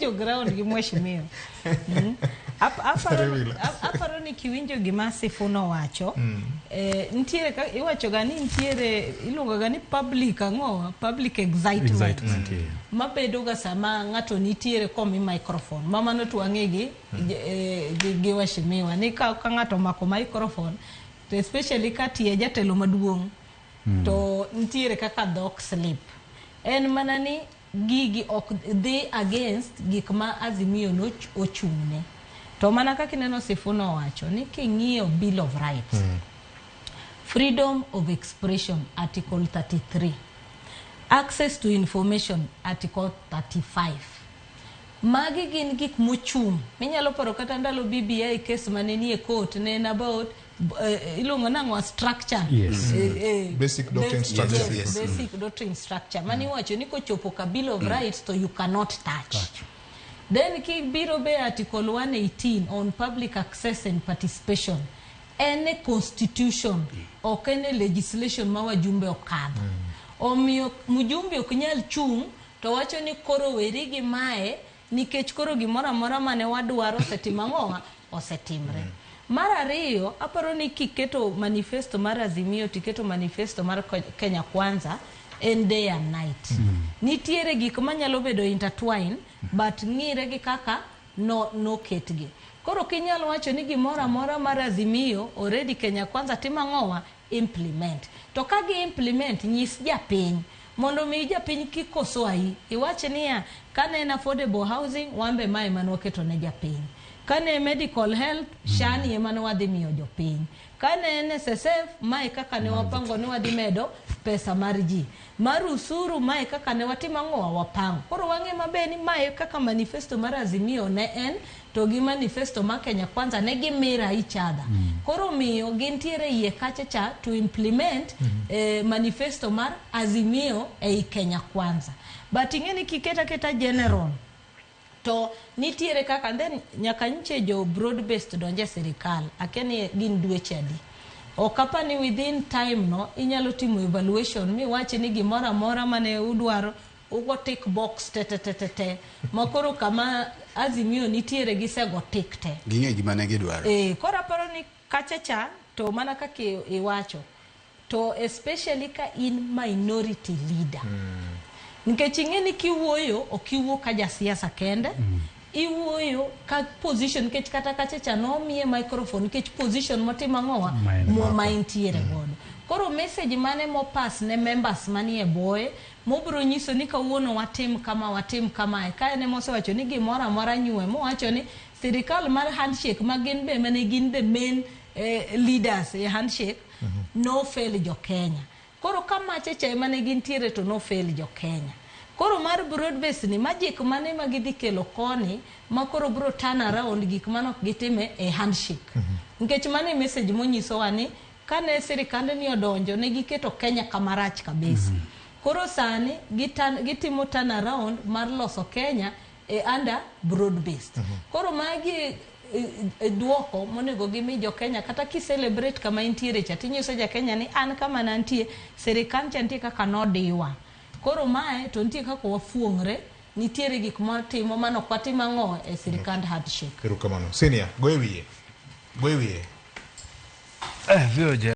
kiwinjo ground gi mheshimiwa. Aparo ni kiwinjo gima Sifuna wacho. Ntiere ka iwacho gani ntiere iluongo gani public excitement. Mabedo ga sama ngato nitiere komi microphone. Mama no twangegi gi waheshimiwa ni ka ngato mako microphone, to especially ka tie jatelo maduong' to ntiere kaka dok slip. En manani gigi ok dhi against gik ma Azimio no ochung'ne. To mana kaka ineno Sifuna wacho ni king'iyo Bill of Rights, freedom of expression article 33, access to information article 35. Magi gin gik mochung'. Minyalo paro kata ndalo BBI case manenie court ne about ilongo nangwa structure. Basic doctrine structure. Basic doctrine structure. Mani wacho ni kochopo ka Bill of Rights to you cannot touch. Then ki biro be article 118 on public access and participation. Any constitution or any legislation ma wajumbe okadho. Omiyo mujumbe ok nyal chung' to wacho ni koro weri gi mae nikech koro gimoro amora mane wadwaro setimang'owa osetimre. Mar ariyo, aparo ni kiketo manifesto mar Azimio, tiketo manifesto mar Kenya Kwanza en day and night. Nitiere gik manyalo bedo intertwine, but ng'ire gi kaka no ketgi. Koro kinyalo wacho ni gimoro amora mar Azimio already Kenya Kwanza timang'owa implement. To kagi implement nyis japiny mondo mi japiny kikoso ai iwache niya kane en affordable housing wambe mae manoketo ne japiny, kane medical health shani ema ne wadhi miyo jopiny, kane NSSF mae kaka ne wapango ne wadhi medo pesa mar ji, mar usuru mae kaka ne watimang'owa wapango. Koro wang'e mabeni mae kaka manifesto mar Azimio ne en to gi manifesto ma Kenya Kwanza ne gimira each other. Koro miyo gintiere iye kachacha to implement manifesto mar Azimio ei Kenya Kwanza. But ingeni kiketa general to nitiere kaka then nyaka nche jo broad based donje serikal akeni gin dweche adi. Okapa ni within time no inyalo timo evaluation mi wache ni gimora amora mane udwaro ugo tick box te makoro kama Azimio nitiere gisego tick te ginge gima ne gidwaro. Koro aparo ni kachacha to mana kaka iwacho to especially ka in minority leader. Nikech ing'eni kiwuoyo okiwuo ka jasiasa kende, iwuoyo ka position nikech kata kachacha no miye microphone nikech position motimang'owa ma intiere godo. Koro message mane mo pass ne members manie boye mobro nyiso ni kawuono watim kama ka ne mosewacho ni gimoro amora nyue mo wacho ni sirikal mar handshake magin be mane gin the main leaders e handshake no fail jo Kenya. Koro kama cheche mane gintiere to no fail jo Kenya. Koro mar broad base ni magic mane magidhi kelo koni makoro bro turn around gik manok gitime e handshake. Nikech mane message monyiso wani kane sirikande ni odonjo ne giketo Kenya kamarach kabisa. Koro sani gitimo turn around mar loso Kenya under broad based. Koro magi duoko monego gimi jo Kenya kata ki celebrate kama intiere cha tinyiso ja Kenya ni an kama nantie sirikal cha ntie kaka nodiwa. Koro mae to ntie kaka wafuongre nitiere gik matimo manok watimang'o e sirikand handshake. Erokamano. Senior, goe wiye.